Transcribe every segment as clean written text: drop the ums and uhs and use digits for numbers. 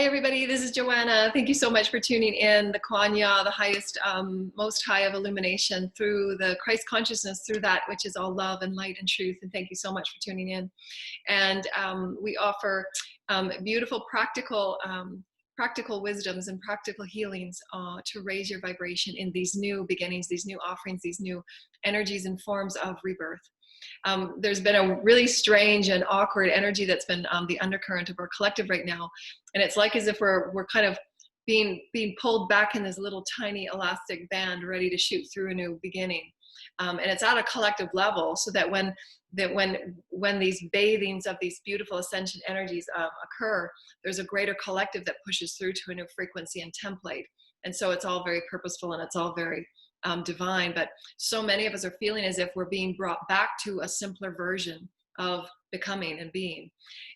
everybody, this is Joanna. Thank you so much for tuning in. The Kwanya, the highest, most high of illumination through the Christ consciousness, through that which is all love and light and truth. And thank you so much for tuning in. And we offer beautiful, practical wisdoms and practical healings to raise your vibration in these new beginnings, these new offerings, these new energies and forms of rebirth. There's been a really strange and awkward energy that's been the undercurrent of our collective right now, and it's like as if we're kind of being pulled back in this little tiny elastic band, ready to shoot through a new beginning, and it's at a collective level, so that when these bathings of these beautiful ascension energies occur, there's a greater collective that pushes through to a new frequency and template, and so it's all very purposeful and it's all very divine. But so many of us are feeling as if we're being brought back to a simpler version of becoming and being,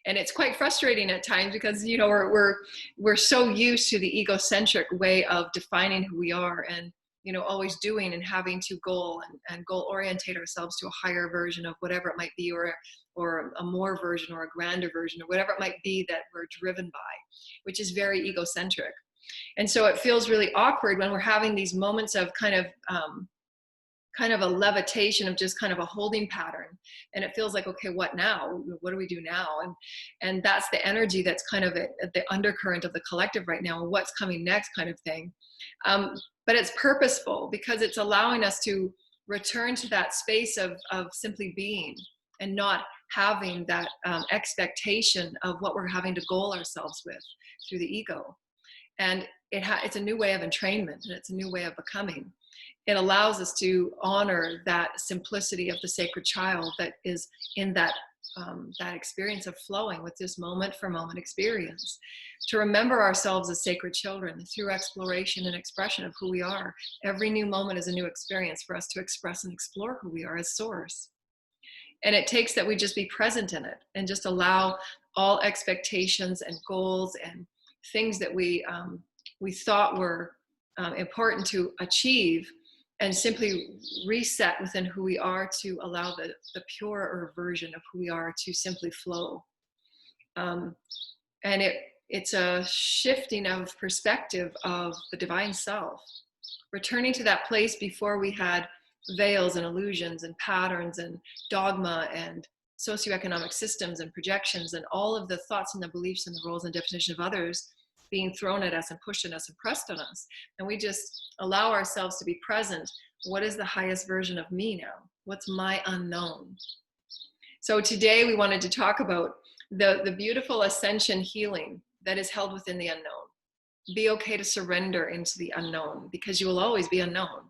and it's quite frustrating at times, because you know we're so used to the egocentric way of defining who we are, and you know always doing and having to goal orientate ourselves to a higher version of whatever it might be, or a more version or a grander version or whatever it might be that we're driven by, which is very egocentric. And so it feels really awkward when we're having these moments of kind of a levitation, of just kind of a holding pattern, and it feels like, okay, what now? What do we do now? And that's the energy that's kind of at the undercurrent of the collective right now. What's coming next, kind of thing. But it's purposeful, because it's allowing us to return to that space of simply being, and not having that expectation of what we're having to goal ourselves with through the ego. And it's a new way of entrainment, and it's a new way of becoming. It allows us to honor that simplicity of the sacred child that is in that experience of flowing with this moment for moment experience, to remember ourselves as sacred children through exploration and expression of who we are. Every new moment is a new experience for us to express and explore who we are as source. And it takes that we just be present in it, and just allow all expectations and goals and things that we thought were important to achieve, and simply reset within who we are, to allow the purer version of who we are to simply flow. And it's a shifting of perspective of the divine self, returning to that place before we had veils and illusions and patterns and dogma and socioeconomic systems and projections, and all of the thoughts and the beliefs and the roles and definition of others being thrown at us and pushed at us and pressed on us. And we just allow ourselves to be present. What is the highest version of me now? What's my unknown? So today we wanted to talk about the beautiful ascension healing that is held within the unknown. Be okay to surrender into the unknown, because you will always be unknown.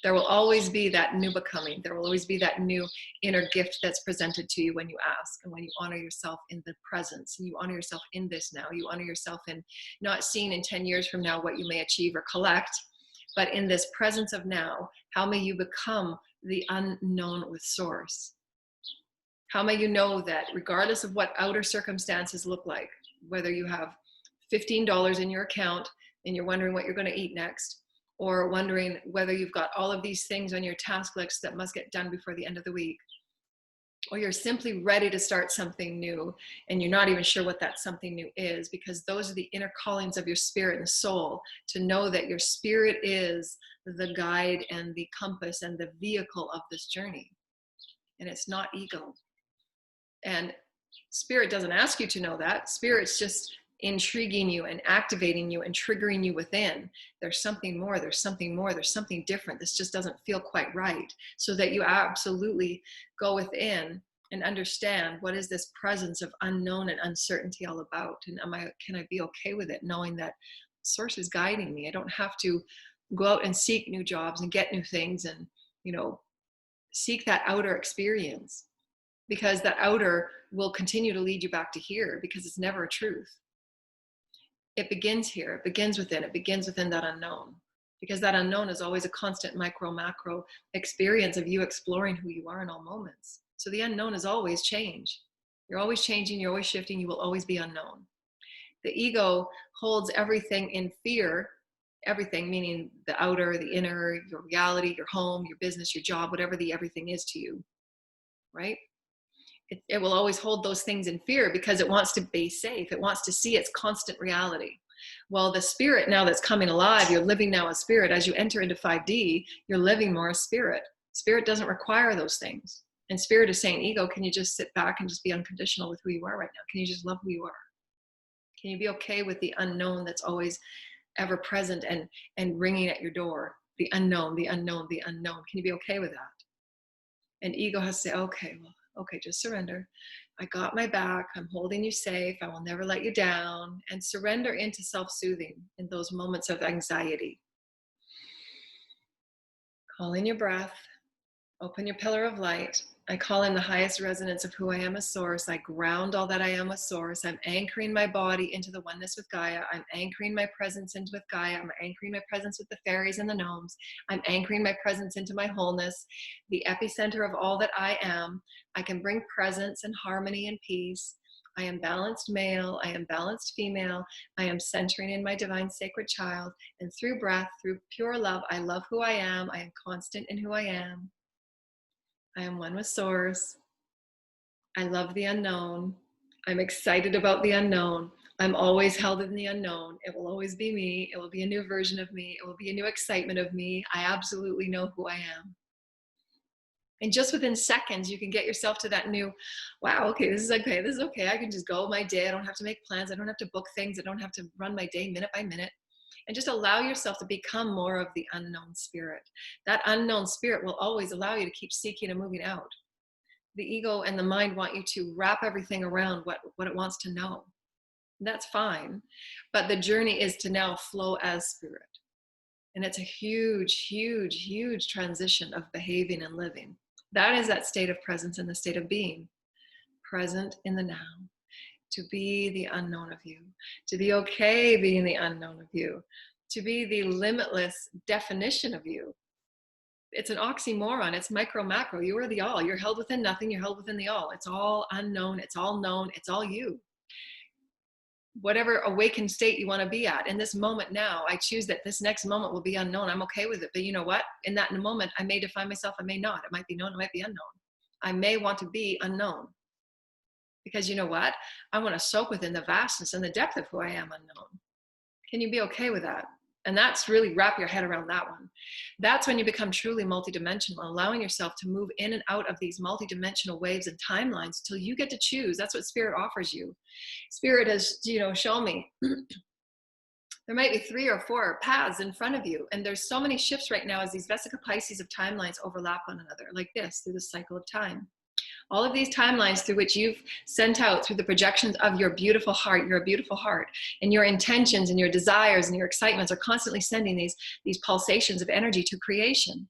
There will always be that new becoming. There will always be that new inner gift that's presented to you when you ask, and when you honor yourself in the presence, and you honor yourself in this now. You honor yourself in not seeing in 10 years from now what you may achieve or collect, but in this presence of now, how may you become the unknown with source? How may you know that regardless of what outer circumstances look like, whether you have $15 in your account and you're wondering what you're going to eat next, or wondering whether you've got all of these things on your task list that must get done before the end of the week, or you're simply ready to start something new and you're not even sure what that something new is, because those are the inner callings of your spirit and soul, to know that your spirit is the guide and the compass and the vehicle of this journey, and it's not ego. And spirit doesn't ask you to know that. Spirit's just intriguing you and activating you and triggering you within. There's something more, there's something more, there's something different. This just doesn't feel quite right. So that you absolutely go within and understand, what is this presence of unknown and uncertainty all about? And can I be okay with it, knowing that source is guiding me? I don't have to go out and seek new jobs and get new things and, you know, seek that outer experience, because that outer will continue to lead you back to here, because it's never a truth. It begins here, it begins within that unknown, because that unknown is always a constant micro macro experience of you exploring who you are in all moments. So the unknown is always change. You're always changing, you're always shifting, you will always be unknown. The ego holds everything in fear, everything meaning the outer, the inner, your reality, your home, your business, your job, whatever the everything is to you, right? It will always hold those things in fear, because it wants to be safe. It wants to see its constant reality. Well, the spirit now that's coming alive, you're living now as spirit. As you enter into 5D, you're living more as spirit. Spirit doesn't require those things. And spirit is saying, ego, can you just sit back and just be unconditional with who you are right now? Can you just love who you are? Can you be okay with the unknown that's always ever present and ringing at your door? The unknown, the unknown, the unknown. Can you be okay with that? And ego has to say, okay, well, okay, just surrender. I got my back. I'm holding you safe. I will never let you down. And surrender into self-soothing in those moments of anxiety. Call in your breath. Open your pillar of light. I call in the highest resonance of who I am as source. I ground all that I am with source. I'm anchoring my body into the oneness with Gaia. I'm anchoring my presence into with Gaia. I'm anchoring my presence with the fairies and the gnomes. I'm anchoring my presence into my wholeness, the epicenter of all that I am. I can bring presence and harmony and peace. I am balanced male. I am balanced female. I am centering in my divine sacred child. And through breath, through pure love, I love who I am. I am constant in who I am. I am one with source. I love the unknown. I'm excited about the unknown. I'm always held in the unknown. It will always be me. It will be a new version of me. It will be a new excitement of me. I absolutely know who I am. And just within seconds, you can get yourself to that new, wow, okay, this is okay. This is okay. I can just go my day. I don't have to make plans. I don't have to book things. I don't have to run my day minute by minute. And just allow yourself to become more of the unknown spirit. That unknown spirit will always allow you to keep seeking and moving out. The ego and the mind want you to wrap everything around what it wants to know. And that's fine. But the journey is to now flow as spirit. And it's a huge, huge, huge transition of behaving and living. That is that state of presence and the state of being. Present in the now. To be the unknown of you, to be okay being the unknown of you, to be the limitless definition of you. It's an oxymoron. It's micro macro. You are the all. You're held within nothing. You're held within the all. It's all unknown. It's all known. It's all you. Whatever awakened state you want to be at in this moment now, I choose that this next moment will be unknown. I'm okay with it. But you know what? In that moment, I may define myself. I may not. It might be known. It might be unknown. I may want to be unknown. Because you know what? I want to soak within the vastness and the depth of who I am unknown. Can you be okay with that? And that's really wrap your head around that one. That's when you become truly multidimensional, allowing yourself to move in and out of these multidimensional waves and timelines till you get to choose. That's what spirit offers you. Spirit has, shown me there might be 3 or 4 paths in front of you. And there's so many shifts right now as these Vesica Pisces of timelines overlap one another like this through the cycle of time. All of these timelines through which you've sent out through the projections of your beautiful heart, you're a beautiful heart, and your intentions and your desires and your excitements are constantly sending these pulsations of energy to creation.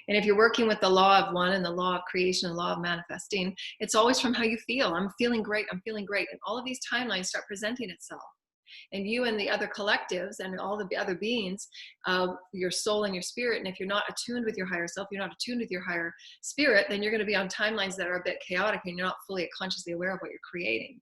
And if you're working with the law of one and the law of creation and the law of manifesting, it's always from how you feel. I'm feeling great. I'm feeling great. And all of these timelines start presenting itself. And you and the other collectives and all the other beings, your soul and your spirit, and if you're not attuned with your higher self, you're not attuned with your higher spirit, then you're going to be on timelines that are a bit chaotic and you're not fully consciously aware of what you're creating.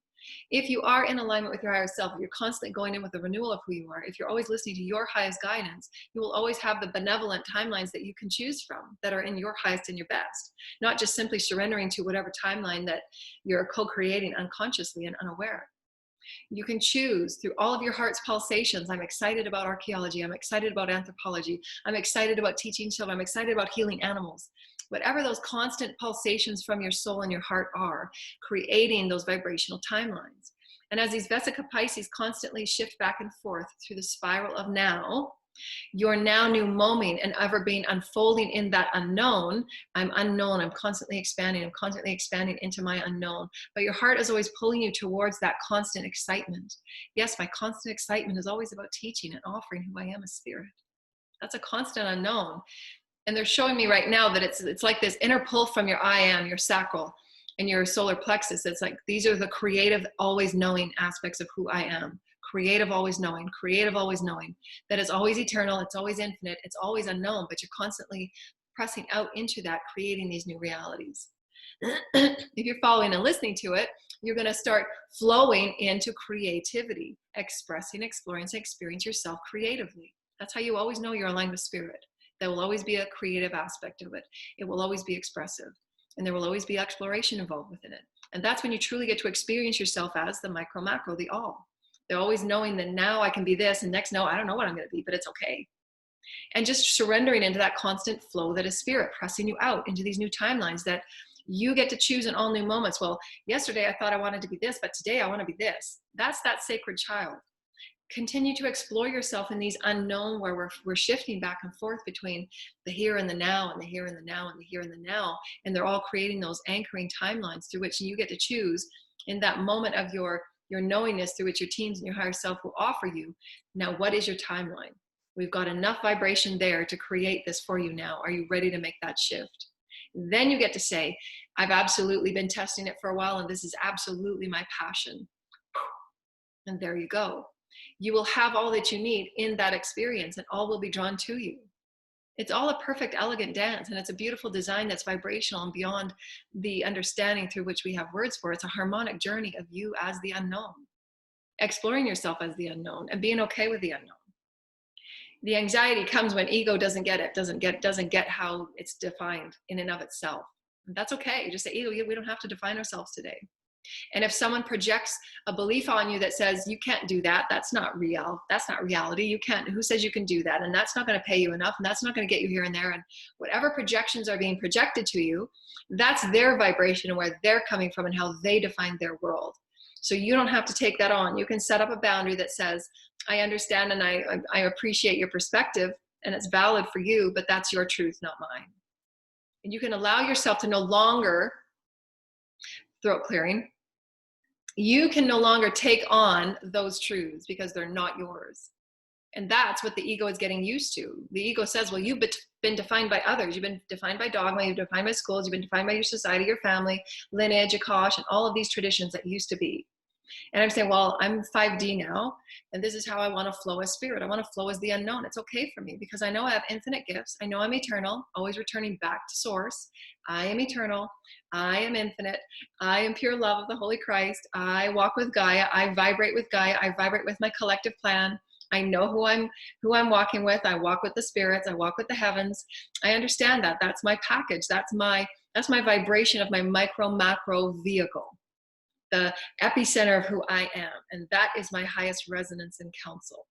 If you are in alignment with your higher self, if you're constantly going in with a renewal of who you are, if you're always listening to your highest guidance, you will always have the benevolent timelines that you can choose from that are in your highest and your best, not just simply surrendering to whatever timeline that you're co-creating unconsciously and unaware. You can choose through all of your heart's pulsations. I'm excited about archaeology. I'm excited about anthropology. I'm excited about teaching children. I'm excited about healing animals. Whatever those constant pulsations from your soul and your heart are, creating those vibrational timelines. And as these Vesica Pisces constantly shift back and forth through the spiral of now, your now new moment and ever being unfolding in that unknown. I'm unknown. I'm constantly expanding. I'm constantly expanding into my unknown. But your heart is always pulling you towards that constant excitement. Yes, my constant excitement is always about teaching and offering who I am as spirit. That's a constant unknown. And they're showing me right now that it's like this inner pull from your I am, your sacral, and your solar plexus. It's like these are the creative, always knowing aspects of who I am. Creative, always knowing, that is always eternal, it's always infinite, it's always unknown, but you're constantly pressing out into that, creating these new realities. If you're following and listening to it, you're going to start flowing into creativity, expressing, exploring, to experience yourself creatively. That's how you always know you're aligned with spirit. There will always be a creative aspect of it. It will always be expressive. And there will always be exploration involved within it. And that's when you truly get to experience yourself as the micro macro, the all. They're always knowing that now I can be this, and next, no, I don't know what I'm going to be, but it's okay. And just surrendering into that constant flow that is spirit pressing you out into these new timelines that you get to choose in all new moments. Well, yesterday I thought I wanted to be this, but today I want to be this. That's that sacred child. Continue to explore yourself in these unknown where we're shifting back and forth between the here and the now and the here and the now and the here and the now. And they're all creating those anchoring timelines through which you get to choose in that moment of your knowingness through which your teams and your higher self will offer you. Now, what is your timeline? We've got enough vibration there to create this for you now. Are you ready to make that shift? Then you get to say, I've absolutely been testing it for a while, and this is absolutely my passion. And there you go. You will have all that you need in that experience, and all will be drawn to you. It's all a perfect, elegant dance, and it's a beautiful design that's vibrational and beyond the understanding through which we have words for. It's a harmonic journey of you as the unknown, exploring yourself as the unknown, and being okay with the unknown. The anxiety comes when ego doesn't get it, doesn't get how it's defined in and of itself. And that's okay. Just say, ego, we don't have to define ourselves today. And if someone projects a belief on you that says you can't do that, that's not real. That's not reality. You can't. Who says you can do that? And that's not going to pay you enough. And that's not going to get you here and there. And whatever projections are being projected to you, that's their vibration and where they're coming from and how they define their world. So you don't have to take that on. You can set up a boundary that says, I understand and I appreciate your perspective and it's valid for you, but that's your truth, not mine. And you can allow yourself to no longer, throat clearing, you can no longer take on those truths because they're not yours. And that's what the ego is getting used to. The ego says, well, you've been defined by others. You've been defined by dogma. You've been defined by schools. You've been defined by your society, your family, lineage, Akash, and all of these traditions that used to be. And I'm saying, well, I'm 5D now, and this is how I want to flow as spirit. I want to flow as the unknown. It's okay for me because I know I have infinite gifts. I know I'm eternal, always returning back to source. I am eternal. I am infinite. I am pure love of the Holy Christ. I walk with Gaia. I vibrate with Gaia. I vibrate with my collective plan. I know who I'm walking with. I walk with the spirits. I walk with the heavens. I understand that. That's my package. That's my vibration of my micro macro vehicle, the epicenter of who I am. And that is my highest resonance and counsel.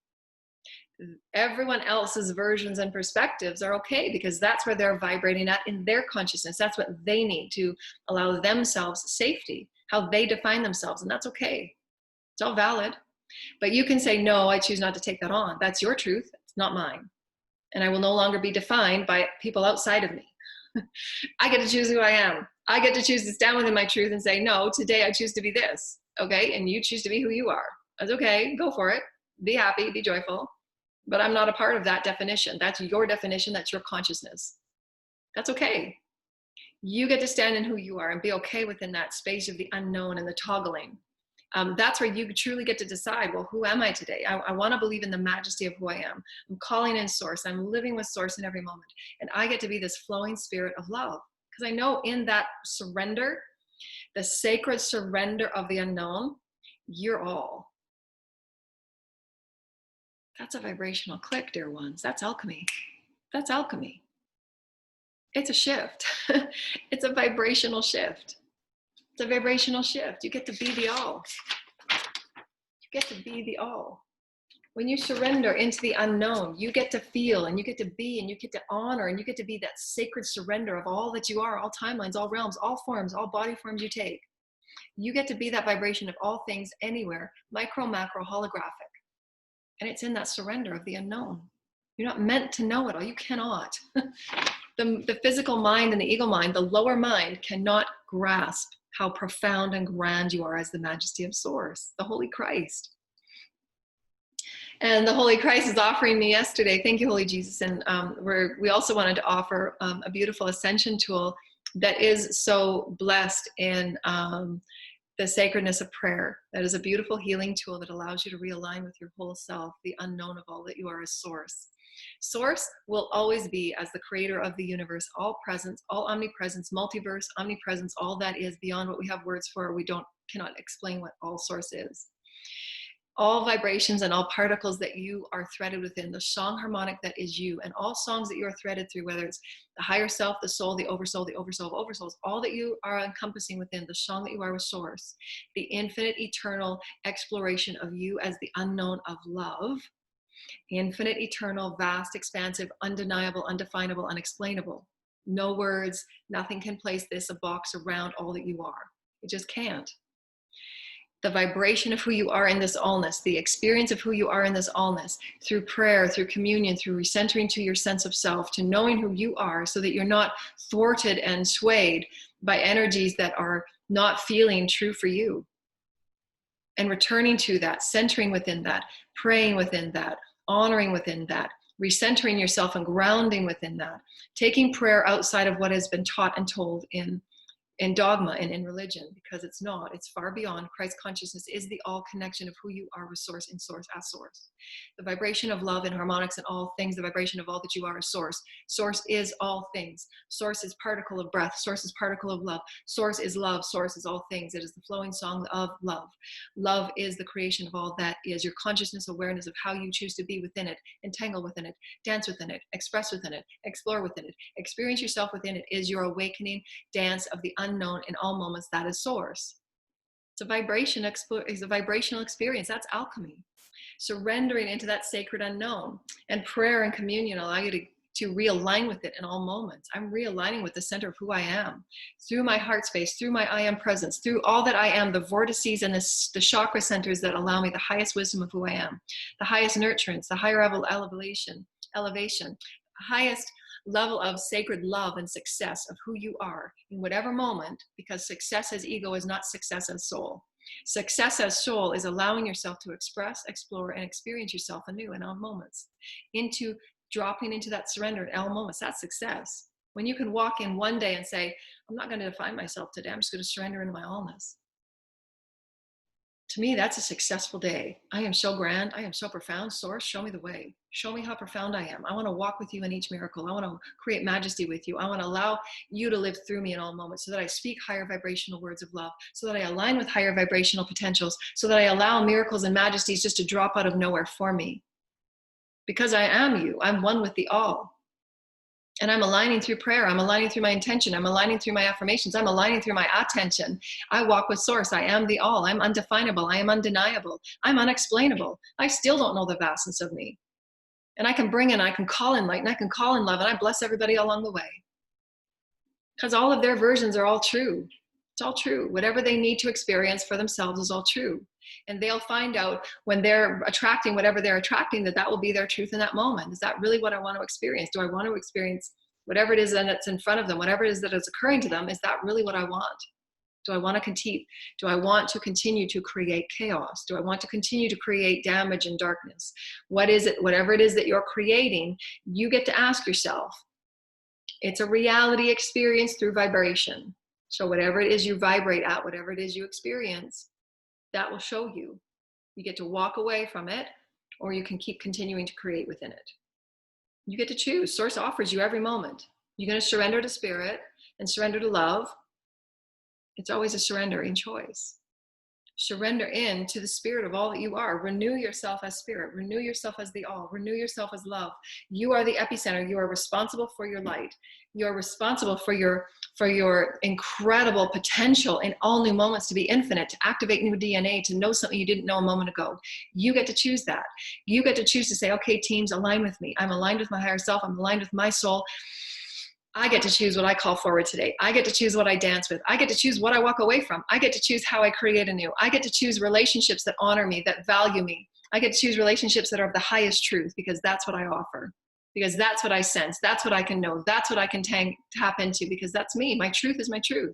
Everyone else's versions and perspectives are okay because that's where they're vibrating at in their consciousness. That's what they need to allow themselves safety, how they define themselves. And that's okay. It's all valid. But you can say, no, I choose not to take that on. That's your truth. It's not mine. And I will no longer be defined by people outside of me. I get to choose who I am. I get to choose to stand within my truth and say, no, today I choose to be this. Okay. And you choose to be who you are. That's okay. Go for it. Be happy, be joyful. But I'm not a part of that definition. That's your definition. That's your consciousness. That's okay. You get to stand in who you are and be okay within that space of the unknown and the toggling. That's where you truly get to decide, well, who am I today? I want to believe in the majesty of who I am. I'm calling in source. I'm living with source in every moment. And I get to be this flowing spirit of love. Because I know in that surrender, the sacred surrender of the unknown, you're all. That's a vibrational click, dear ones. That's alchemy. That's alchemy. It's a shift. It's a vibrational shift. It's a vibrational shift. You get to be the all. You get to be the all. When you surrender into the unknown, you get to feel and you get to be and you get to honor and you get to be that sacred surrender of all that you are, all timelines, all realms, all forms, all body forms you take. You get to be that vibration of all things anywhere, micro, macro, holographic. And it's in that surrender of the unknown. You're not meant to know it all. You cannot. The physical mind and the ego mind, the lower mind, cannot grasp how profound and grand you are as the majesty of source, the Holy Christ. And the Holy Christ is offering me yesterday, thank you, Holy Jesus. And we also wanted to offer a beautiful Ascension tool that is so blessed in the sacredness of prayer. That is a beautiful healing tool that allows you to realign with your whole self, the unknown of all that you are as source. Source will always be as the creator of the universe, all presence, all omnipresence, multiverse, omnipresence, all that is beyond what we have words for. We cannot explain what all source is. all vibrations and all particles that you are threaded within, the song harmonic that is you, and all songs that you are threaded through, whether it's the higher self, the soul, the oversoul of oversouls, all that you are encompassing within, the song that you are with source, the infinite, eternal exploration of you as the unknown of love, infinite, eternal, vast, expansive, undeniable, undefinable, unexplainable. No words, nothing can place this, a box around all that you are. It just can't. The vibration of who you are in this allness, the experience of who you are in this allness, through prayer, through communion, through recentering to your sense of self, to knowing who you are so that you're not thwarted and swayed by energies that are not feeling true for you. And returning to that, centering within that, praying within that, honoring within that, recentering yourself and grounding within that, taking prayer outside of what has been taught and told in dogma and in religion, because it's not. It's far beyond. Christ consciousness is the all connection of who you are with source, in source, as source. The vibration of love and harmonics and all things, the vibration of all that you are is source. Source is all things. Source is particle of breath. Source is particle of love. Source is love. Source is all things. It is the flowing song of love. Love is the creation of all that is. Your consciousness awareness of how you choose to be within it, entangle within it, dance within it, express within it, explore within it, experience yourself within it is your awakening dance of the unknown in all moments. That is source. It's a vibration, it's a vibrational experience. That's alchemy. Surrendering into that sacred unknown, and prayer and communion allow you to realign with it in all moments. I'm realigning with the center of who I am through my heart space, through my I am presence, through all that I am, the vortices and the chakra centers that allow me the highest wisdom of who I am, the highest nurturance, the higher elevation, the highest level of sacred love and success of who you are in whatever moment, because success as ego is not success as soul. Success as soul is allowing yourself to express, explore, and experience yourself anew in all moments, into dropping into that surrender in all moments. That's success. When you can walk in one day and say, I'm not going to define myself today, I'm just going to surrender into my allness. To me, that's a successful day. I am so grand. I am so profound. Source, show me the way. Show me how profound I am. I want to walk with you in each miracle. I want to create majesty with you. I want to allow you to live through me in all moments so that I speak higher vibrational words of love, so that I align with higher vibrational potentials, so that I allow miracles and majesties just to drop out of nowhere for me. Because I am you. I'm one with the all. And I'm aligning through prayer. I'm aligning through my intention. I'm aligning through my affirmations. I'm aligning through my attention. I walk with source. I am the all. I'm undefinable. I am undeniable. I'm unexplainable. I still don't know the vastness of me. And I can bring in, I can call in light, and I can call in love, and I bless everybody along the way. Because all of their versions are all true. It's all true. Whatever they need to experience for themselves is all true. And they'll find out when they're attracting whatever they're attracting, that will be their truth in that moment. Is that really what I want to experience? Do I want to experience whatever it is that's in front of them, whatever it is that is occurring to them? Is that really what I want? Do I want to continue? Do I want to continue to create chaos? Do I want to continue to create damage and darkness? What is it? Whatever it is that you're creating, you get to ask yourself. It's a reality experience through vibration. So whatever it is you vibrate at, whatever it is you experience, that will show you. You get to walk away from it, or you can keep continuing to create within it. You get to choose. Source offers you every moment. You're going to surrender to spirit and surrender to love. It's always a surrendering choice. Surrender in to the spirit of all that you are. Renew yourself as spirit. Renew yourself as the all. Renew yourself as love. You are the epicenter. You are responsible for your light. You are responsible for your incredible potential in all new moments to be infinite, to activate new DNA, to know something you didn't know a moment ago. You get to choose that. You get to choose to say, okay, teams, align with me. I'm aligned with my higher self. I'm aligned with my soul. I get to choose what I call forward today. I get to choose what I dance with. I get to choose what I walk away from. I get to choose how I create anew. I get to choose relationships that honor me, that value me. I get to choose relationships that are of the highest truth, because that's what I offer. Because that's what I sense. That's what I can know. That's what I can tap into, because that's me. My truth is my truth.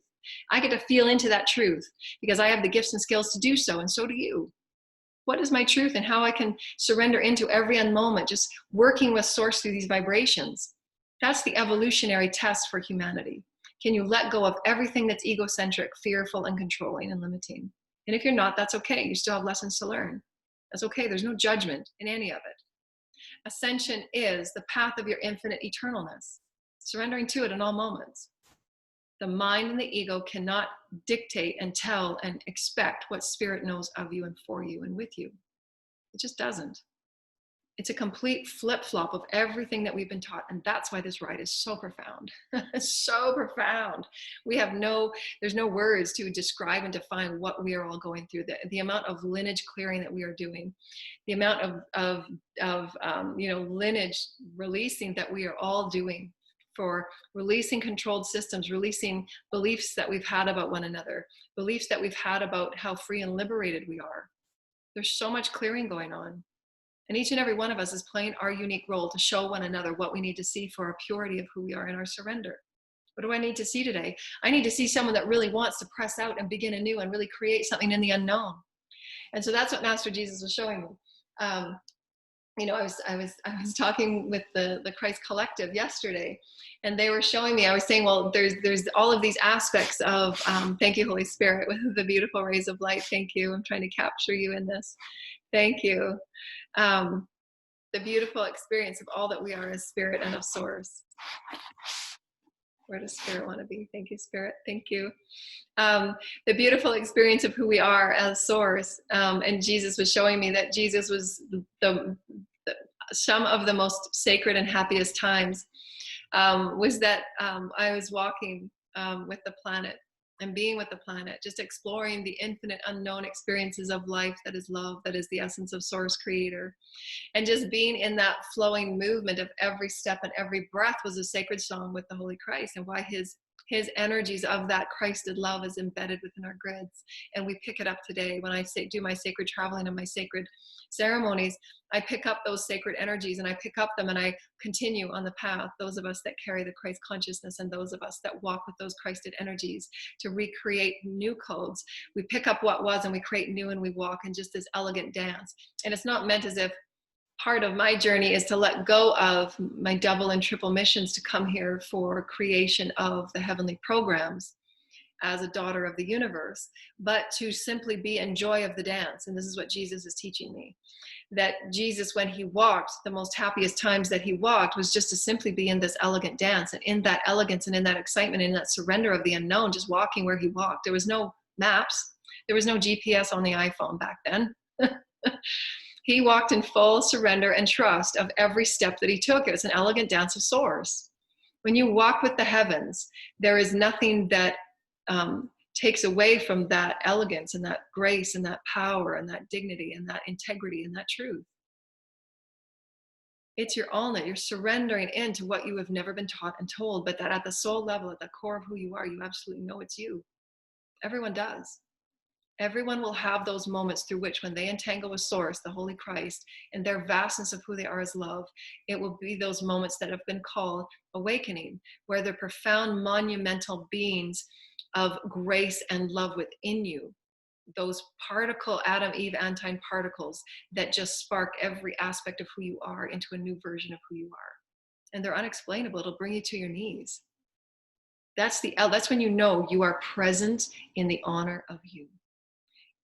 I get to feel into that truth because I have the gifts and skills to do so, and so do you. What is my truth and how I can surrender into every moment, just working with source through these vibrations. That's the evolutionary test for humanity. Can you let go of everything that's egocentric, fearful, and controlling and limiting? And if you're not, that's okay. You still have lessons to learn. That's okay. There's no judgment in any of it. Ascension is the path of your infinite eternalness, surrendering to it in all moments. The mind and the ego cannot dictate and tell and expect what spirit knows of you and for you and with you. It just doesn't. It's a complete flip-flop of everything that we've been taught. And that's why this ride is so profound. It's so profound. There's no words to describe and define what we are all going through. The amount of lineage clearing that we are doing, the amount of lineage releasing that we are all doing, for releasing controlled systems, releasing beliefs that we've had about one another, beliefs that we've had about how free and liberated we are. There's so much clearing going on. And each and every one of us is playing our unique role to show one another what we need to see for our purity of who we are in our surrender. What do I need to see today? I need to see someone that really wants to press out and begin anew and really create something in the unknown. And so that's what Master Jesus was showing me. I was talking with the Christ Collective yesterday, and they were showing me, I was saying, well, there's all of these aspects of, thank you, Holy Spirit, with the beautiful rays of light. Thank you. I'm trying to capture you in this. Thank you. The beautiful experience of all that we are as spirit and of source. Where does spirit want to be? Thank you, Spirit. Thank you. The beautiful experience of who we are as source. And Jesus was showing me that Jesus was some of the most sacred and happiest times was that I was walking with the planet and being with the planet, just exploring the infinite unknown experiences of life that is love, that is the essence of source creator. And just being in that flowing movement of every step and every breath was a sacred song with the Holy Christ, and why his energies of that Christed love is embedded within our grids. And we pick it up today. When I do my sacred traveling and my sacred ceremonies, I pick up those sacred energies and I pick up them and I continue on the path. Those of us that carry the Christ consciousness and those of us that walk with those Christed energies to recreate new codes. We pick up what was and we create new, and we walk in just this elegant dance. And it's not meant as if part of my journey is to let go of my double and triple missions to come here for creation of the heavenly programs as a daughter of the universe, but to simply be in joy of the dance. And this is what Jesus is teaching me. That Jesus, when he walked, the most happiest times that he walked was just to simply be in this elegant dance, and in that elegance and in that excitement, in that surrender of the unknown, just walking where he walked. There was no maps. There was no GPS on the iPhone back then. He walked in full surrender and trust of every step that he took. It was an elegant dance of source. When you walk with the heavens, there is nothing that takes away from that elegance and that grace and that power and that dignity and that integrity and that truth. It's your allness. You're surrendering into what you have never been taught and told, but that at the soul level, at the core of who you are, you absolutely know it's you. Everyone does. Everyone will have those moments through which, when they entangle with source, the Holy Christ, and their vastness of who they are as love, it will be those moments that have been called awakening, where they're profound monumental beings of grace and love within you. Those particle, Adam, Eve, Antine particles that just spark every aspect of who you are into a new version of who you are. And they're unexplainable. It'll bring you to your knees. That's when you know you are present in the honor of you.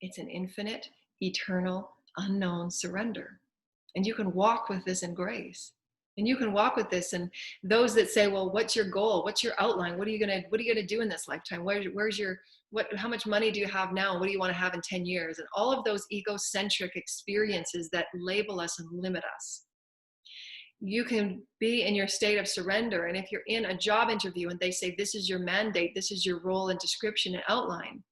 It's an infinite, eternal, unknown surrender. And you can walk with this in grace. And you can walk with this. And those that say, well, what's your goal? What's your outline? What are you gonna do in this lifetime? How much money do you have now? What do you want to have in 10 years? And all of those egocentric experiences that label us and limit us. You can be in your state of surrender. And if you're in a job interview and they say, this is your mandate, this is your role and description and outline,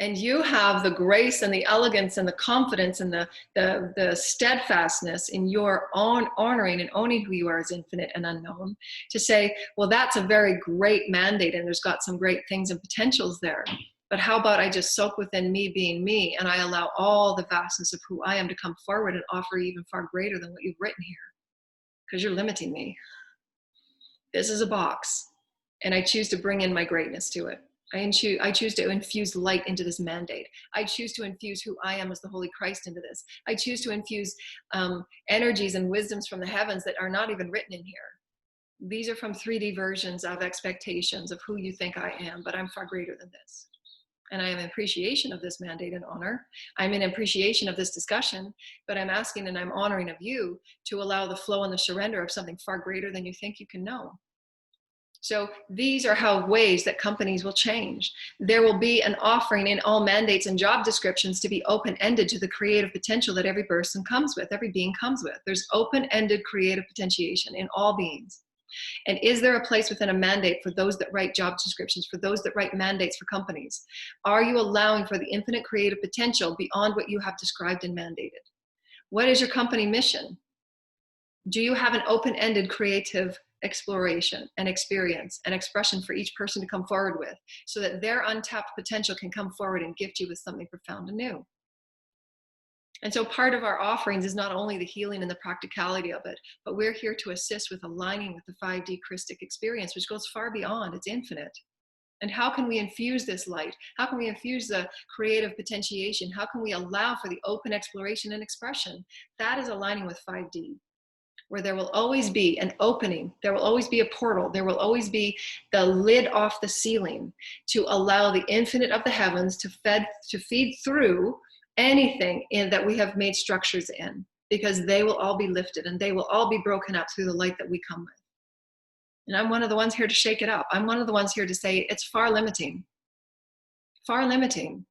and you have the grace and the elegance and the confidence and the steadfastness in your own honoring and owning who you are as infinite and unknown, to say, well, that's a very great mandate and there's got some great things and potentials there. But how about I just soak within me being me, and I allow all the vastness of who I am to come forward and offer even far greater than what you've written here, because you're limiting me. This is a box, and I choose to bring in my greatness to it. I choose to infuse light into this mandate. I choose to infuse who I am as the Holy Christ into this. I choose to infuse energies and wisdoms from the heavens that are not even written in here. These are from 3D versions of expectations of who you think I am, but I'm far greater than this. And I am in appreciation of this mandate and honor. I'm in appreciation of this discussion, but I'm asking and I'm honoring of you to allow the flow and the surrender of something far greater than you think you can know. So these are how ways that companies will change. There will be an offering in all mandates and job descriptions to be open-ended to the creative potential that every person comes with, every being comes with. There's open-ended creative potentiation in all beings. And is there a place within a mandate for those that write job descriptions, for those that write mandates for companies? Are you allowing for the infinite creative potential beyond what you have described and mandated? What is your company mission? Do you have an open-ended creative exploration and experience and expression for each person to come forward with, so that their untapped potential can come forward and gift you with something profound and new? And so part of our offerings is not only the healing and the practicality of it, but we're here to assist with aligning with the 5D Christic experience, which goes far beyond, it's infinite. And how can we infuse this light? How can we infuse the creative potentiation? How can we allow for the open exploration and expression? That is aligning with 5D, where there will always be an opening, there will always be a portal, there will always be the lid off the ceiling to allow the infinite of the heavens to feed through anything that we have made structures in, because they will all be lifted and they will all be broken up through the light that we come with. And I'm one of the ones here to shake it up. I'm one of the ones here to say it's far limiting, far limiting.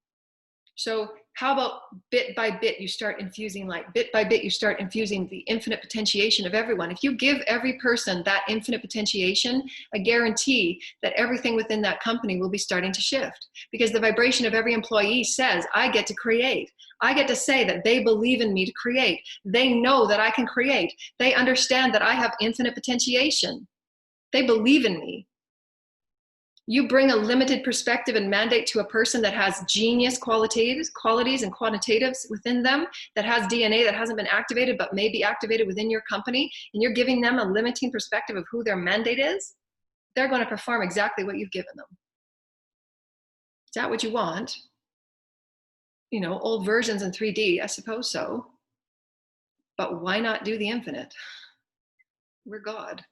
So how about bit by bit you start infusing light? Bit by bit you start infusing the infinite potentiation of everyone. If you give every person that infinite potentiation, I guarantee that everything within that company will be starting to shift, because the vibration of every employee says, I get to create. I get to say that they believe in me to create. They know that I can create. They understand that I have infinite potentiation. They believe in me. You bring a limited perspective and mandate to a person that has genius qualities and quantitatives within them, that has DNA that hasn't been activated but may be activated within your company, and you're giving them a limiting perspective of who their mandate is, they're going to perform exactly what you've given them. Is that what you want? You know, old versions in 3D, I suppose so. But why not do the infinite? We're God.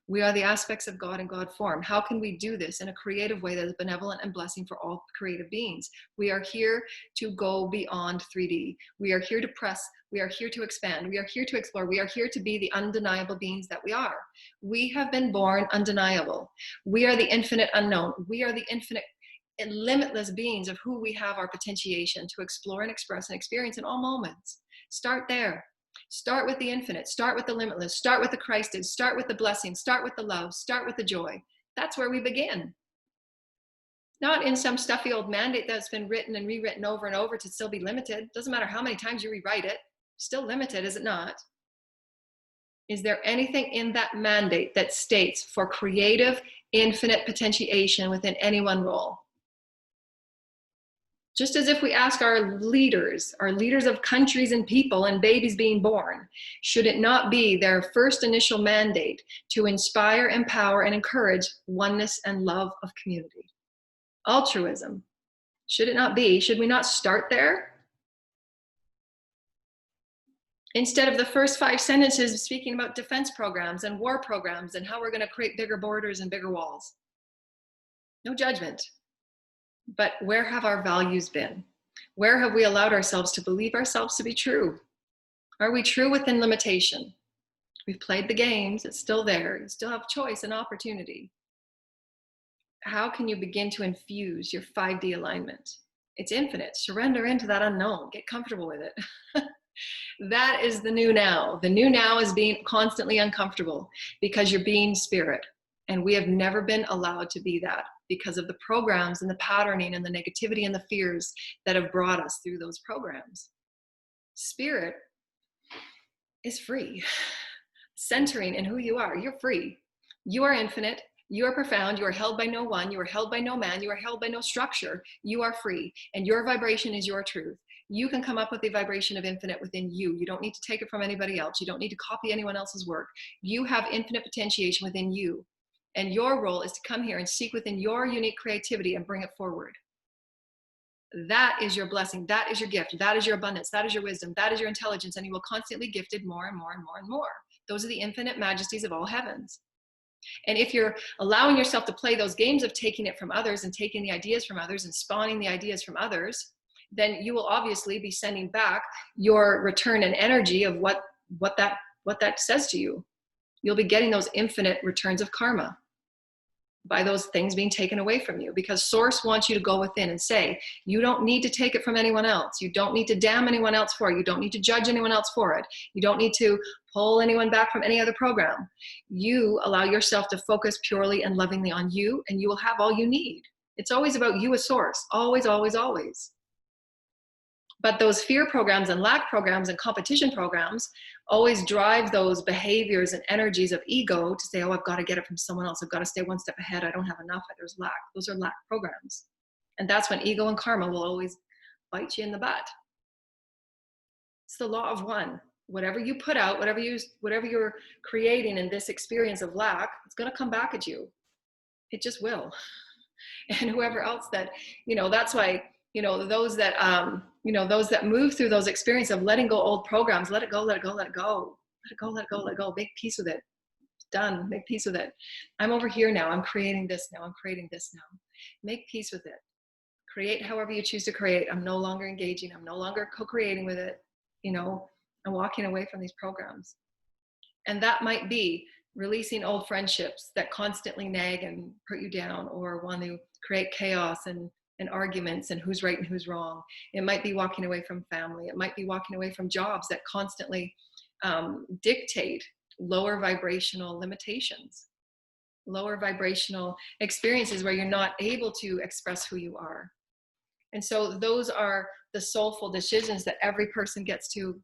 We are the aspects of God in God form. How can we do this in a creative way that is benevolent and blessing for all creative beings? We are here to go beyond 3D. We are here to press. We are here to expand. We are here to explore. We are here to be the undeniable beings that we are. We have been born undeniable. We are the infinite unknown. We are the infinite and limitless beings of who we have our potentiation to explore and express and experience in all moments. Start there. Start with the infinite, start with the limitless, start with the Christed, start with the blessing, start with the love, start with the joy. That's where we begin. Not in some stuffy old mandate that's been written and rewritten over and over to still be limited. Doesn't matter how many times you rewrite it, still limited, is it not? Is there anything in that mandate that states for creative, infinite potentiation within any one role? Just as if we ask our leaders of countries and people and babies being born, should it not be their first initial mandate to inspire, empower, and encourage oneness and love of community? Altruism. Should it not be? Should we not start there? Instead of the first 5 sentences speaking about defense programs and war programs and how we're going to create bigger borders and bigger walls. No judgment. But where have our values been? Where have we allowed ourselves to believe ourselves to be true? Are we true within limitation? We've played the games, it's still there. You still have choice and opportunity. How can you begin to infuse your 5D alignment? It's infinite. Surrender into that unknown. Get comfortable with it. That is the new now. The new now is being constantly uncomfortable because you're being spirit. And we have never been allowed to be that because of the programs and the patterning and the negativity and the fears that have brought us through those programs. Spirit is free. Centering in who you are, you're free. You are infinite. You are profound. You are held by no one. You are held by no man. You are held by no structure. You are free. And your vibration is your truth. You can come up with the vibration of infinite within you. You don't need to take it from anybody else. You don't need to copy anyone else's work. You have infinite potentiation within you. And your role is to come here and seek within your unique creativity and bring it forward. That is your blessing. That is your gift. That is your abundance. That is your wisdom. That is your intelligence. And you will constantly be gifted more and more and more and more. Those are the infinite majesties of all heavens. And if you're allowing yourself to play those games of taking it from others and taking the ideas from others and spawning the ideas from others, then you will obviously be sending back your return and energy of what that says to you. You'll be getting those infinite returns of karma. by those things being taken away from you, because source wants you to go within and say, you don't need to take it from anyone else. You don't need to damn anyone else for it. You don't need to judge anyone else for it. You don't need to pull anyone back from any other program. You allow yourself to focus purely and lovingly on you, and you will have all you need. It's always about you as source. Always, always, always. But those fear programs and lack programs and competition programs always drive those behaviors and energies of ego to say, oh, I've got to get it from someone else. I've got to stay one step ahead. I don't have enough. There's lack. Those are lack programs. And that's when ego and karma will always bite you in the butt. It's the law of one. Whatever you put out, whatever you're creating in this experience of lack, it's going to come back at you. It just will. And whoever else that, that's why, those that move through those experiences of letting go old programs, let it go, let it go, let it go, let it go, let it go, let it go, make peace with it. Done, make peace with it. I'm over here now, I'm creating this now, I'm creating this now. Make peace with it. Create however you choose to create. I'm no longer engaging, I'm no longer co-creating with it. I'm walking away from these programs. And that might be releasing old friendships that constantly nag and put you down, or want to create chaos and arguments and who's right and who's wrong. It might be walking away from family. It might be walking away from jobs that constantly dictate lower vibrational limitations, lower vibrational experiences where you're not able to express who you are. And so those are the soulful decisions that every person gets to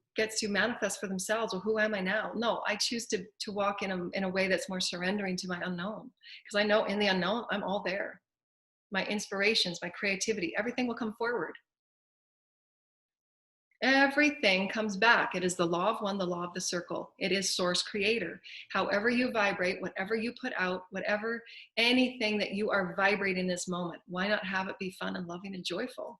manifest for themselves. Well, who am I now? No, I choose to walk in a way that's more surrendering to my unknown, because I know in the unknown, I'm all there. My inspirations, my creativity, everything will come forward. Everything comes back. It is the law of one, the law of the circle. It is source creator. However you vibrate, whatever you put out, anything that you are vibrating in this moment, why not have it be fun and loving and joyful?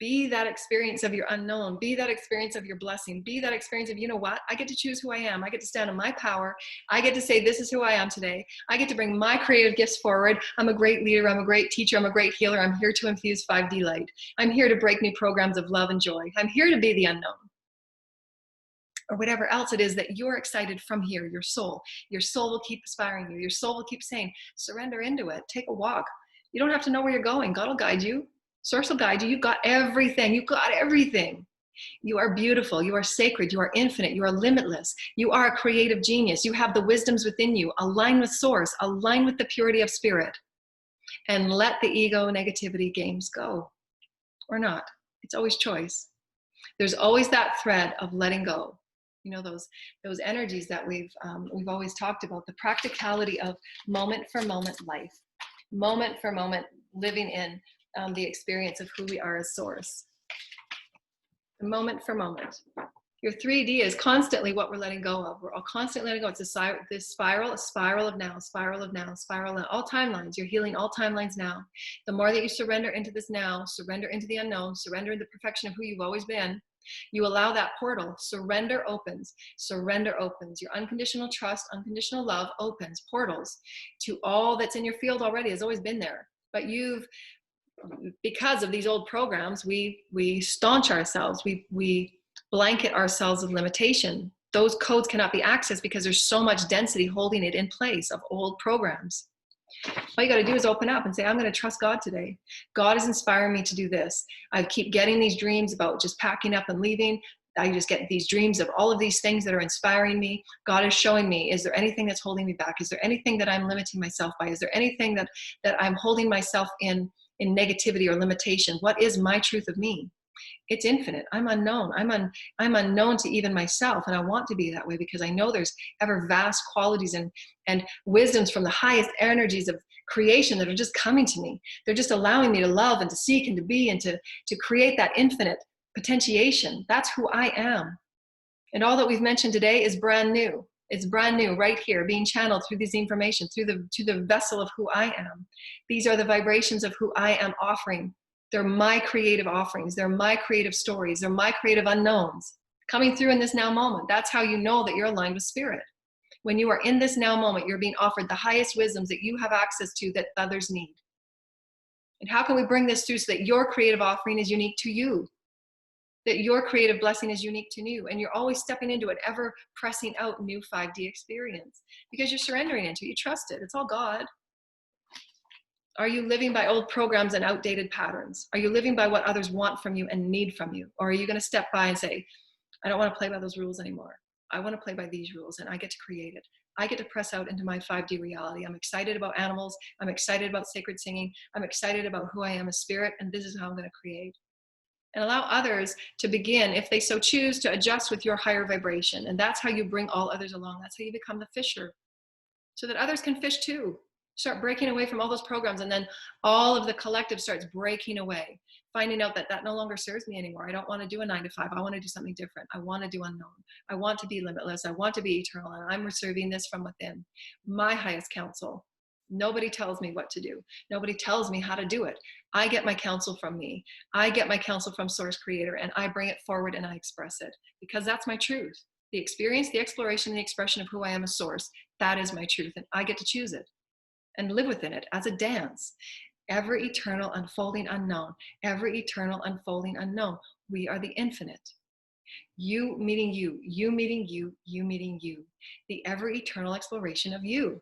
Be that experience of your unknown. Be that experience of your blessing. Be that experience of, you know what? I get to choose who I am. I get to stand in my power. I get to say, this is who I am today. I get to bring my creative gifts forward. I'm a great leader. I'm a great teacher. I'm a great healer. I'm here to infuse 5D light. I'm here to break new programs of love and joy. I'm here to be the unknown. Or whatever else it is that you're excited from here, your soul. Your soul will keep inspiring you. Your soul will keep saying, surrender into it. Take a walk. You don't have to know where you're going. God will guide you. Source will guide you. You've got everything. You've got everything. You are beautiful. You are sacred. You are infinite. You are limitless. You are a creative genius. You have the wisdoms within you. Align with source. Align with the purity of spirit. And let the ego negativity games go. Or not. It's always choice. There's always that thread of letting go. Those energies that we've always talked about. The practicality of moment for moment life. Moment for moment living in the experience of who we are as source. Moment for moment. Your 3D is constantly what we're letting go of. We're all constantly letting go. It's this spiral of now, spiral of now, spiral of all timelines. You're healing all timelines now. The more that you surrender into this now, surrender into the unknown, surrender into the perfection of who you've always been, you allow that portal. Surrender opens. Surrender opens. Your unconditional trust, unconditional love opens portals to all that's in your field already. Has always been there. But because of these old programs, we staunch ourselves. We blanket ourselves with limitation. Those codes cannot be accessed because there's so much density holding it in place of old programs. All you got to do is open up and say, I'm going to trust God today. God is inspiring me to do this. I keep getting these dreams about just packing up and leaving. I just get these dreams of all of these things that are inspiring me. God is showing me, is there anything that's holding me back? Is there anything that I'm limiting myself by? Is there anything that I'm holding myself in negativity or limitation? What is my truth of me? It's infinite. I'm unknown. I'm unknown to even myself, and I want to be that way because I know there's ever vast qualities and wisdoms from the highest energies of creation that are just coming to me. They're just allowing me to love and to seek and to be and to create that infinite potentiation. That's who I am. And all that we've mentioned today is brand new. It's brand new right here, being channeled through this information, to the vessel of who I am. These are the vibrations of who I am offering. They're my creative offerings. They're my creative stories. They're my creative unknowns coming through in this now moment. That's how you know that you're aligned with spirit. When you are in this now moment, you're being offered the highest wisdoms that you have access to that others need. And how can we bring this through so that your creative offering is unique to you? That your creative blessing is unique to you, and you're always stepping into it, ever pressing out new 5D experience because you're surrendering into it. You trust it. It's all God. Are you living by old programs and outdated patterns? Are you living by what others want from you and need from you? Or are you going to step by and say, I don't want to play by those rules anymore. I want to play by these rules, and I get to create it. I get to press out into my 5D reality. I'm excited about animals. I'm excited about sacred singing. I'm excited about who I am as spirit, and this is how I'm going to create. And allow others to begin, if they so choose, to adjust with your higher vibration. And that's how you bring all others along. That's how you become the fisher, so that others can fish too. Start breaking away from all those programs, and then all of the collective starts breaking away, finding out that that no longer serves me anymore. I don't want to do a 9 to 5. I want to do something different. I want to do unknown. I want to be limitless. I want to be eternal, and I'm receiving this from within. My highest counsel. Nobody tells me what to do. Nobody tells me how to do it. I get my counsel from me. I get my counsel from Source Creator, and I bring it forward and I express it, because that's my truth. The experience, the exploration, the expression of who I am as Source, that is my truth, and I get to choose it and live within it as a dance. Ever eternal unfolding unknown, ever eternal unfolding unknown. We are the infinite. You meeting you, you meeting you, you meeting you. The ever eternal exploration of you.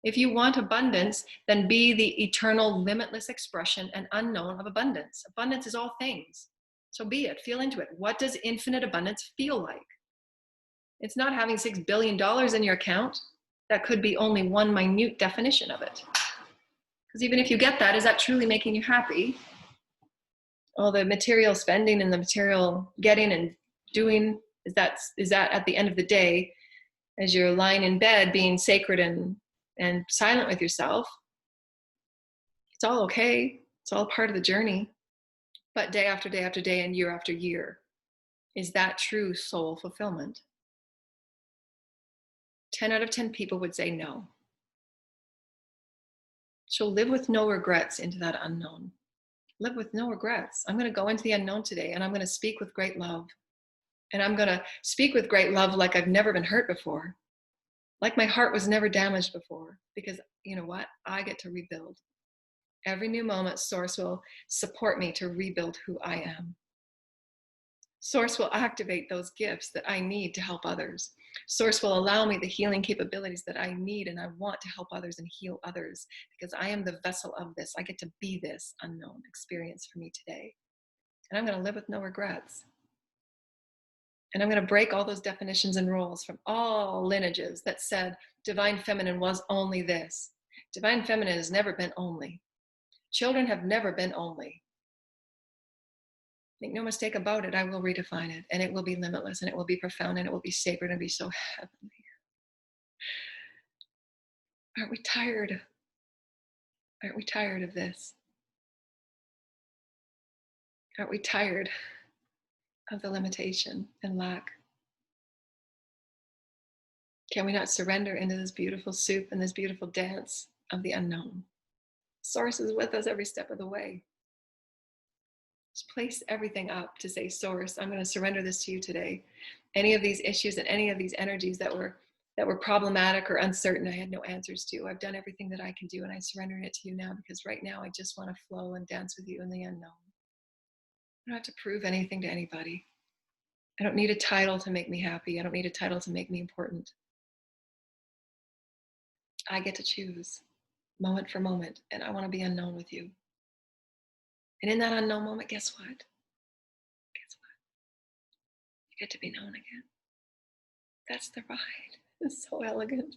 If you want abundance, then be the eternal limitless expression and unknown of abundance. Abundance is all things. So be it, feel into it. What does infinite abundance feel like? It's not having $6 billion in your account. That could be only one minute definition of it. Because even if you get that, is that truly making you happy? All the material spending and the material getting and doing, is that at the end of the day, as you're lying in bed being sacred and silent with yourself, it's all okay. It's all part of the journey. But day after day after day and year after year, is that true soul fulfillment? 10 out of 10 people would say no. So live with no regrets into that unknown. Live with no regrets. I'm going to go into the unknown today, and I'm going to speak with great love. And I'm going to speak with great love like I've never been hurt before. Like my heart was never damaged before. Because you know what? I get to rebuild. Every new moment, Source will support me to rebuild who I am. Source will activate those gifts that I need to help others. Source will allow me the healing capabilities that I need and I want to help others and heal others, because I am the vessel of this. I get to be this unknown experience for me today. And I'm going to live with no regrets. And I'm going to break all those definitions and rules from all lineages that said divine feminine was only this. Divine feminine has never been only. Children have never been only. Make no mistake about it, I will redefine it, and it will be limitless, and it will be profound, and it will be sacred, and be so heavenly. Aren't we tired? Aren't we tired of this? Aren't we tired of the limitation and lack? Can we not surrender into this beautiful soup and this beautiful dance of the unknown? Source is with us every step of the way. Just place everything up to say, Source, I'm going to surrender this to you today. Any of these issues and any of these energies that were problematic or uncertain, I had no answers to. I've done everything that I can do, and I surrender it to you now, because right now I just want to flow and dance with you in the unknown. I don't have to prove anything to anybody. I don't need a title to make me happy. I don't need a title to make me important. I get to choose moment for moment, and I want to be unknown with you. And in that unknown moment, guess what? Guess what? You get to be known again. That's the ride. It's so elegant.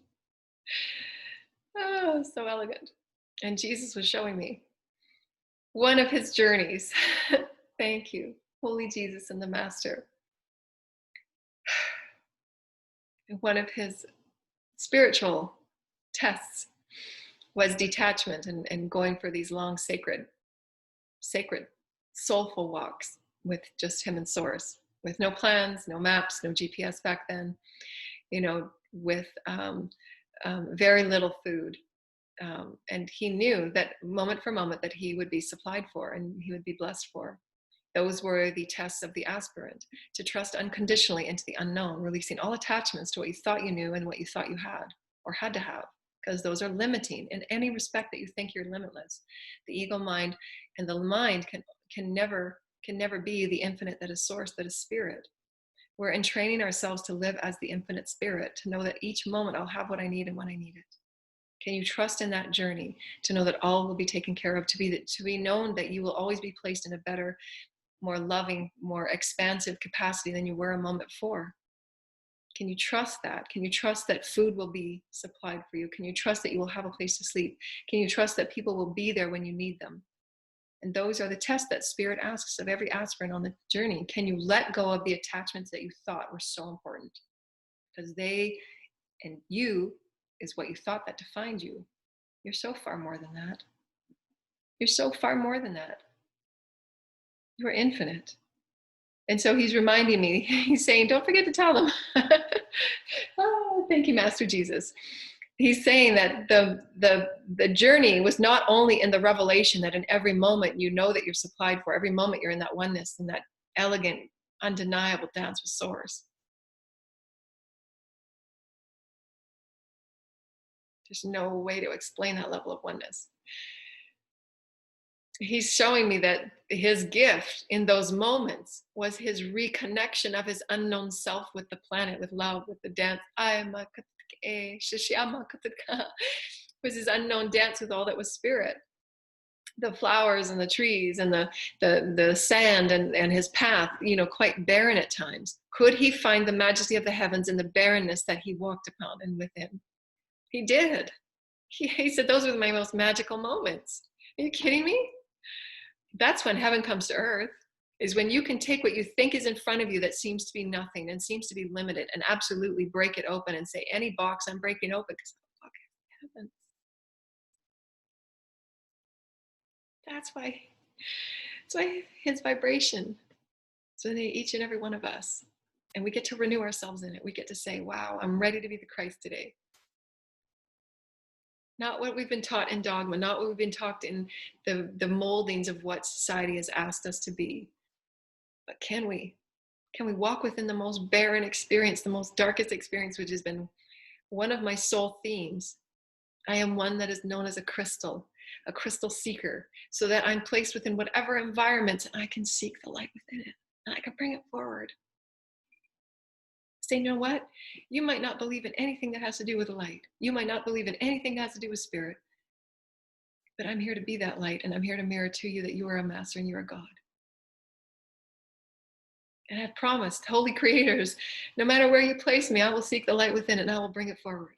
Oh, so elegant. And Jesus was showing me one of his journeys. Thank you, Holy Jesus and the Master. One of his spiritual tests was detachment and going for these long, sacred, soulful walks with just him and Source, with no plans, no maps, no GPS back then, with very little food. And he knew that moment for moment that he would be supplied for and he would be blessed for. Those were the tests of the aspirant, to trust unconditionally into the unknown, releasing all attachments to what you thought you knew and what you thought you had or had to have, because those are limiting in any respect that you think you're limitless. The ego mind and the mind can never be the infinite that is Source, that is spirit. We're entraining ourselves to live as the infinite spirit, to know that each moment I'll have what I need and when I need it. Can you trust in that journey to know that all will be taken care of, to be known that you will always be placed in a better, more loving, more expansive capacity than you were a moment before? Can you trust that? Can you trust that food will be supplied for you? Can you trust that you will have a place to sleep? Can you trust that people will be there when you need them? And those are the tests that Spirit asks of every aspirant on the journey. Can you let go of the attachments that you thought were so important? Because they and you is what you thought that defined you. You're so far more than that. You're so far more than that. You are infinite. And so he's reminding me, he's saying, don't forget to tell them. Oh, thank you, Master Jesus. He's saying that the journey was not only in the revelation that in every moment you know that you're supplied for, every moment you're in that oneness and that elegant, undeniable dance with Source. There's no way to explain that level of oneness. He's showing me that his gift in those moments was his reconnection of his unknown self with the planet, with love, with the dance. Was his unknown dance with all that was spirit. The flowers and the trees and the sand and his path, quite barren at times. Could he find the majesty of the heavens in the barrenness that he walked upon and within? He did. He said, those were my most magical moments. Are you kidding me? That's when heaven comes to earth, is when you can take what you think is in front of you that seems to be nothing and seems to be limited and absolutely break it open and say, any box I'm breaking open because heaven. That's why his vibration is in each and every one of us. And we get to renew ourselves in it. We get to say, wow, I'm ready to be the Christ today. Not what we've been taught in dogma, not what we've been taught in the moldings of what society has asked us to be. But can we walk within the most barren experience, the most darkest experience, which has been one of my soul themes? I am one that is known as a crystal seeker, so that I'm placed within whatever environment and I can seek the light within it and I can bring it forward. Say, you know what? You might not believe in anything that has to do with light. You might not believe in anything that has to do with spirit. But I'm here to be that light, and I'm here to mirror to you that you are a master and you're a God. And I've promised, holy creators, no matter where you place me, I will seek the light within it and I will bring it forward.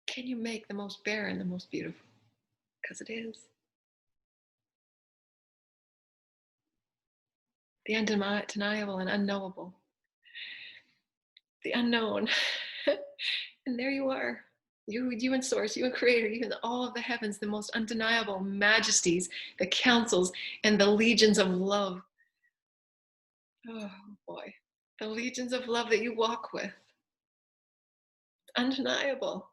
Can you make the most barren the most beautiful? Because it is. The undeniable and unknowable. The unknown. And there you are. You and Source, you and Creator, you and all of the heavens, the most undeniable majesties, the councils, and the legions of love. Oh boy. The legions of love that you walk with. It's undeniable.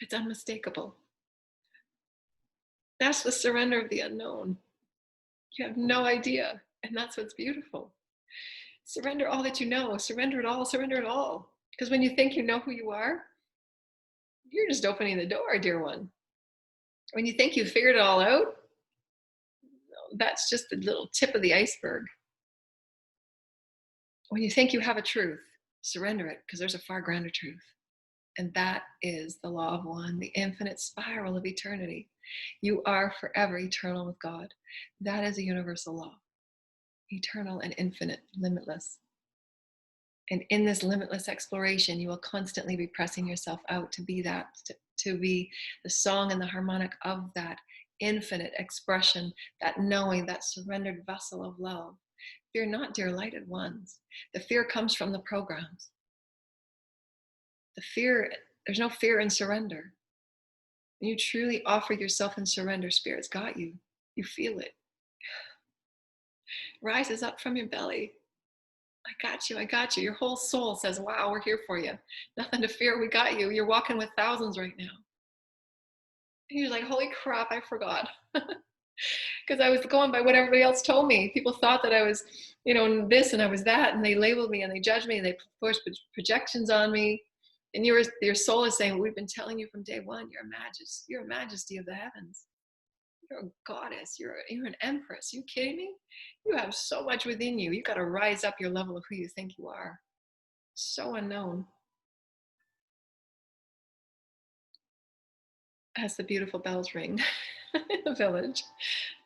It's unmistakable. That's the surrender of the unknown. You have no idea. And that's what's beautiful. Surrender all that you know. Surrender it all. Surrender it all. Because when you think you know who you are, you're just opening the door, dear one. When you think you've figured it all out, that's just the little tip of the iceberg. When you think you have a truth, surrender it, because there's a far grander truth. And that is the law of one, the infinite spiral of eternity. You are forever eternal with God. That is a universal law. Eternal and infinite, limitless. And in this limitless exploration, you will constantly be pressing yourself out to be that, to be the song and the harmonic of that infinite expression, that knowing, that surrendered vessel of love. Fear not, dear lighted ones. The fear comes from the programs. There's no fear in surrender. When you truly offer yourself in surrender, Spirit's got you. You feel it. Rises up from your belly. I got you. I got you. Your whole soul says, wow, we're here for you. Nothing to fear. We got you. You're walking with thousands right now. And you're like, holy crap, I forgot. Because I was going by what everybody else told me. People thought that I was, this and I was that, and they labeled me and they judged me and they forced projections on me. And your soul is saying, we've been telling you from day one, you're a majesty of the heavens. You're a goddess. You're an empress. You kidding me? You have so much within you. You got to rise up your level of who you think you are. So unknown. as the beautiful bells ring in the village.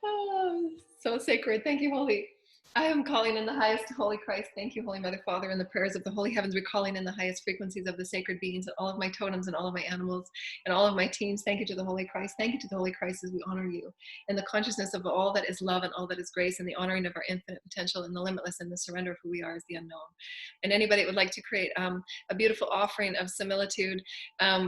Oh, so sacred. Thank you, Holy. I am calling in the highest Holy Christ. Thank you, Holy Mother, Father, and the prayers of the holy heavens. We're calling in the highest frequencies of the sacred beings and all of my totems and all of my animals and all of my teams. Thank you to the Holy Christ. Thank you to the Holy Christ as we honor you in the consciousness of all that is love and all that is grace and the honoring of our infinite potential and the limitless and the surrender of who we are as the unknown. And anybody that would like to create a beautiful offering of similitude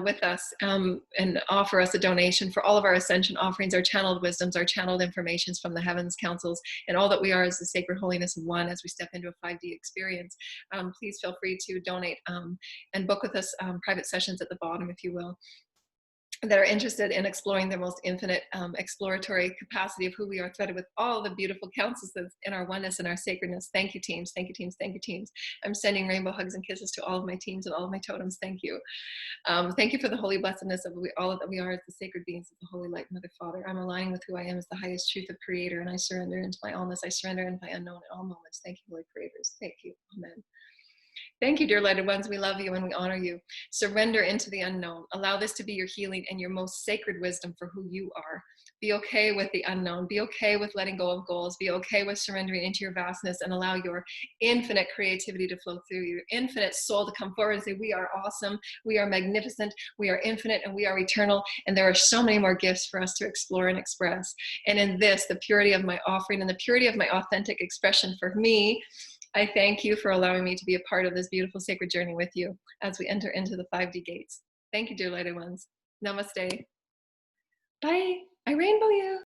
with us and offer us a donation for all of our ascension offerings, our channeled wisdoms, our channeled informations from the heavens councils, and all that we are as the sacred holiness of one as we step into a 5D experience. Please feel free to donate and book with us private sessions at the bottom, if you will, that are interested in exploring the most infinite exploratory capacity of who we are, threaded with all the beautiful counsels that's in our oneness and our sacredness. Thank you, teams. Thank you, teams. Thank you, teams. I'm sending rainbow hugs and kisses to all of my teams and all of my totems. Thank you. Thank you for the holy blessedness of all that we are as the sacred beings of the Holy Light Mother Father. I'm aligning with who I am as the highest truth of Creator, and I surrender into my allness. I surrender into my unknown at all moments. Thank you, Holy Creators. Thank you. Amen. Thank you, dear lighted ones. We love you and we honor you. Surrender into the unknown. Allow this to be your healing and your most sacred wisdom for who you are. Be okay with the unknown. Be okay with letting go of goals. Be okay with surrendering into your vastness and allow your infinite creativity to flow through you, your infinite soul to come forward and say, we are awesome, we are magnificent, we are infinite, and we are eternal. And there are so many more gifts for us to explore and express. And in this, the purity of my offering and the purity of my authentic expression for me, I thank you for allowing me to be a part of this beautiful sacred journey with you as we enter into the 5D gates. Thank you, dear lighted ones. Namaste. Bye. I rainbow you.